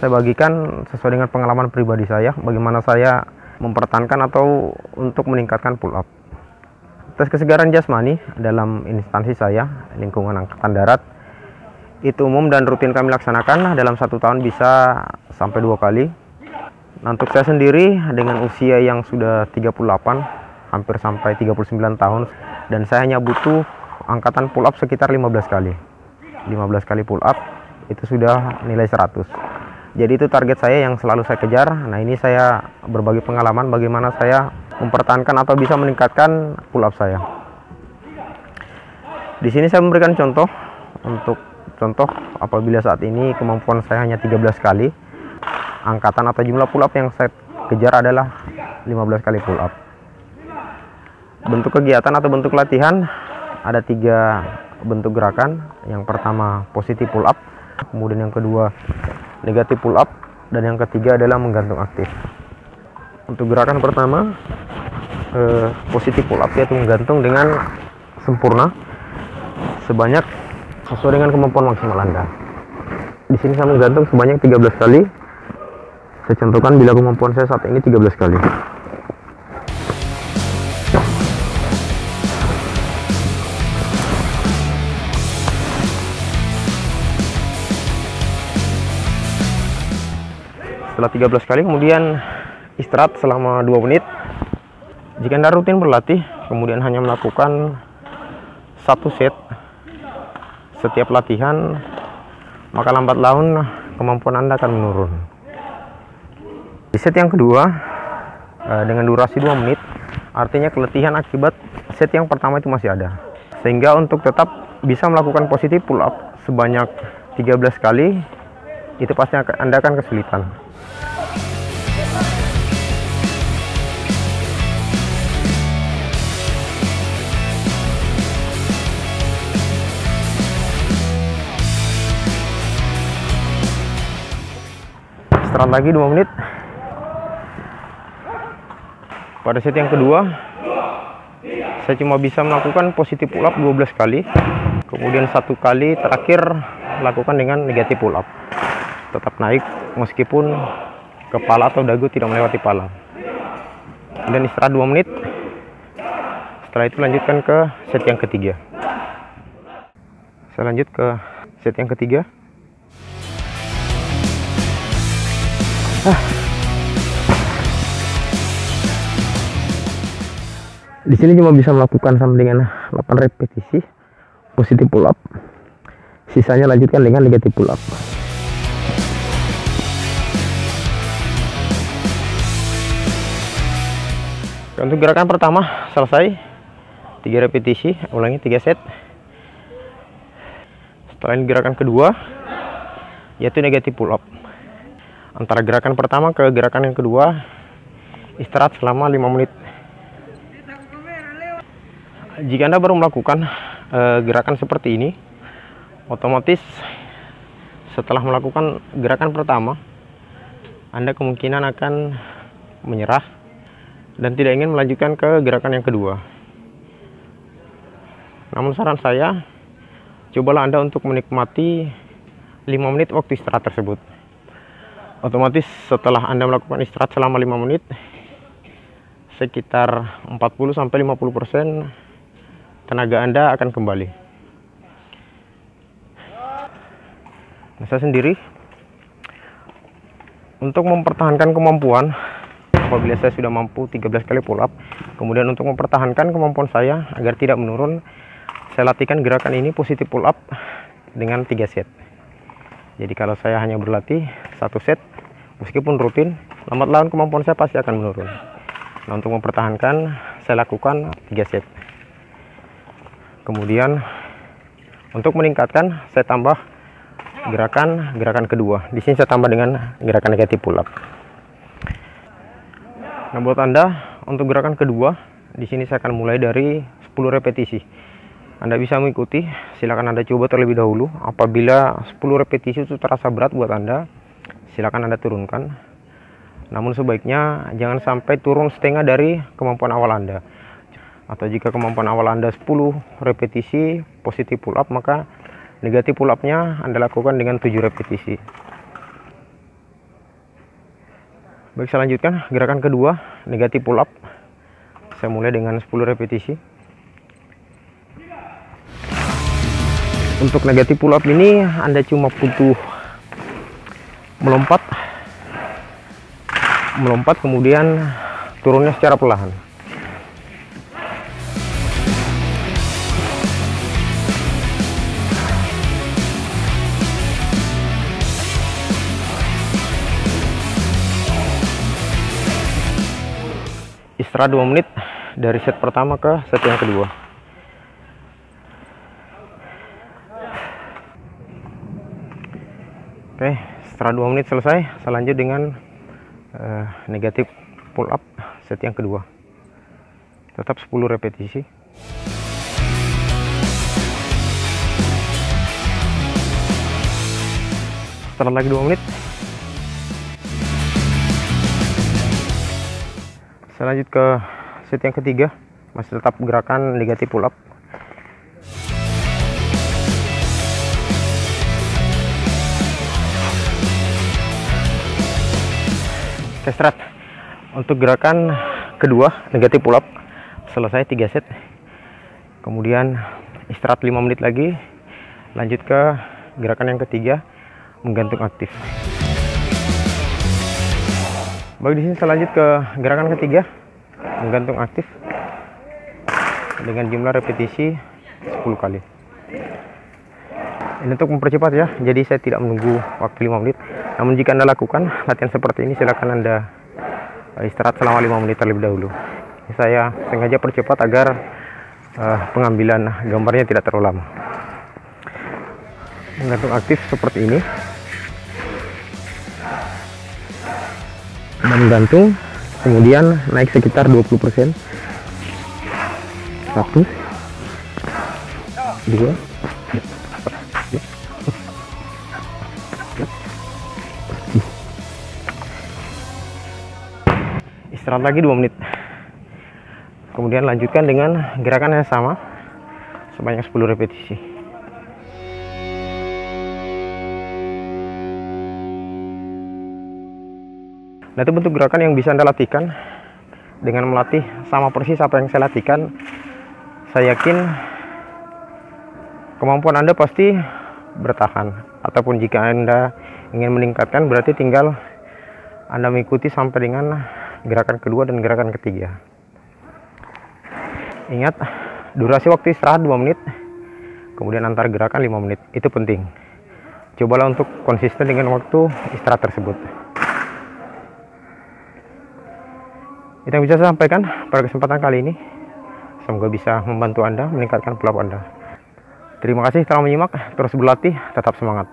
saya bagikan sesuai dengan pengalaman pribadi saya, bagaimana saya mempertahankan atau untuk meningkatkan pull up. Tes kesegaran jasmani dalam instansi saya, lingkungan Angkatan Darat, itu umum dan rutin kami laksanakan. Dalam 1 tahun bisa sampai 2 kali. Nah, untuk saya sendiri dengan usia yang sudah 38, hampir sampai 39 tahun, dan saya hanya butuh angkatan pull up sekitar 15 kali. 15 kali pull up itu sudah nilai 100. Jadi itu target saya yang selalu saya kejar. Nah, ini saya berbagi pengalaman bagaimana saya mempertahankan atau bisa meningkatkan pull up saya. Di sini saya memberikan contoh apabila saat ini kemampuan saya hanya 13 kali, angkatan atau jumlah pull up yang saya kejar adalah 15 kali pull up. Bentuk kegiatan atau bentuk latihan ada 3 bentuk gerakan. Yang pertama positif pull up, kemudian yang kedua negatif pull up, dan yang ketiga adalah menggantung aktif. Untuk gerakan pertama positif pull up, yaitu menggantung dengan sempurna sebanyak sesuai dengan kemampuan maksimal Anda. Di sini saya menggantung sebanyak 13 kali. Saya contohkan bila kemampuan saya saat ini 13 kali. Setelah 13 kali kemudian istirahat selama 2 menit. Jika Anda rutin berlatih kemudian hanya melakukan 1 set setiap latihan, maka lambat laun kemampuan Anda akan menurun. Di set yang kedua dengan durasi 2 menit, artinya keletihan akibat set yang pertama itu masih ada, sehingga untuk tetap bisa melakukan positif pull up sebanyak 13 kali itu pasti Anda akan kesulitan. Istirahat lagi 2 menit. Pada set yang kedua saya cuma bisa melakukan positif pull up 12 kali, kemudian 1 kali terakhir lakukan dengan negatif pull up, tetap naik meskipun kepala atau dagu tidak melewati pala. Dan istirahat 2 menit. Setelah itu lanjutkan ke set yang ketiga. Saya lanjut ke set yang ketiga. Di sini cuma bisa melakukan sampai dengan 8 repetisi positif pull up. Sisanya lanjutkan dengan negatif pull up. Untuk gerakan pertama selesai, 3 repetisi, ulangi 3 set. Setelah ini gerakan kedua yaitu negatif pull up. Antara gerakan pertama ke gerakan yang kedua istirahat selama 5 menit. Jika Anda baru melakukan gerakan seperti ini, otomatis setelah melakukan gerakan pertama Anda kemungkinan akan menyerah dan tidak ingin melanjutkan ke gerakan yang kedua. Namun saran saya, cobalah Anda untuk menikmati 5 menit waktu istirahat tersebut. Otomatis setelah Anda melakukan istirahat selama 5 menit, sekitar 40-50% tenaga Anda akan kembali. Nah, saya sendiri untuk mempertahankan kemampuan, apabila saya sudah mampu 13 kali pull up, kemudian untuk mempertahankan kemampuan saya agar tidak menurun, saya latihkan gerakan ini positif pull up dengan 3 set. Jadi kalau saya hanya berlatih 1 set, meskipun rutin, lambat laun kemampuan saya pasti akan menurun. Nah, untuk mempertahankan saya lakukan 3 set. Kemudian untuk meningkatkan saya tambah gerakan kedua. Di sini saya tambah dengan gerakan negatif pull up. Nah, buat Anda untuk gerakan kedua, di sini saya akan mulai dari 10 repetisi. Anda bisa mengikuti, silakan Anda coba terlebih dahulu. Apabila 10 repetisi itu terasa berat buat Anda, silakan Anda turunkan. Namun sebaiknya jangan sampai turun setengah dari kemampuan awal Anda. Atau jika kemampuan awal Anda 10 repetisi positif pull up, maka negatif pull up-nya Anda lakukan dengan 7 repetisi. Baik, saya lanjutkan gerakan kedua, negatif pull up. Saya mulai dengan 10 repetisi. Untuk negatif pull up ini Anda cuma butuh melompat kemudian turunnya secara perlahan. Istirahat 2 menit dari set pertama ke set yang kedua. Oke, setelah 2 menit selesai, saya lanjut dengan negatif pull up set yang kedua. Tetap 10 repetisi. Setelah lagi 2 menit, saya lanjut ke set yang ketiga, masih tetap gerakan negatif pull up. Oke, start. Untuk gerakan kedua negatif pull up selesai 3 set, kemudian istirahat 5 menit lagi, lanjut ke gerakan yang ketiga, menggantung aktif. Baik, di sini saya lanjut ke gerakan ketiga, menggantung aktif dengan jumlah repetisi 10 kali. Ini untuk mempercepat ya, jadi saya tidak menunggu waktu 5 menit. Namun jika Anda lakukan latihan seperti ini, silakan Anda istirahat selama 5 menit terlebih dahulu. Ini saya sengaja percepat agar pengambilan gambarnya tidak terlalu lama. Menggantung aktif seperti ini. Menggantung, kemudian naik sekitar 20%. 1, 2, istirahat lagi 2 menit, kemudian lanjutkan dengan gerakan yang sama sebanyak 10 repetisi. Nah, itu bentuk gerakan yang bisa Anda latihkan dengan melatih sama persis apa yang saya latihkan. Saya yakin kemampuan Anda pasti bertahan, ataupun jika Anda ingin meningkatkan berarti tinggal Anda mengikuti sampai dengan gerakan kedua dan gerakan ketiga. Ingat, durasi waktu istirahat 2 menit, kemudian antar gerakan 5 menit. Itu penting. Cobalah untuk konsisten dengan waktu istirahat tersebut. Itu yang bisa saya sampaikan pada kesempatan kali ini. Semoga bisa membantu Anda meningkatkan pull up Anda. Terima kasih telah menyimak. Terus berlatih, tetap semangat.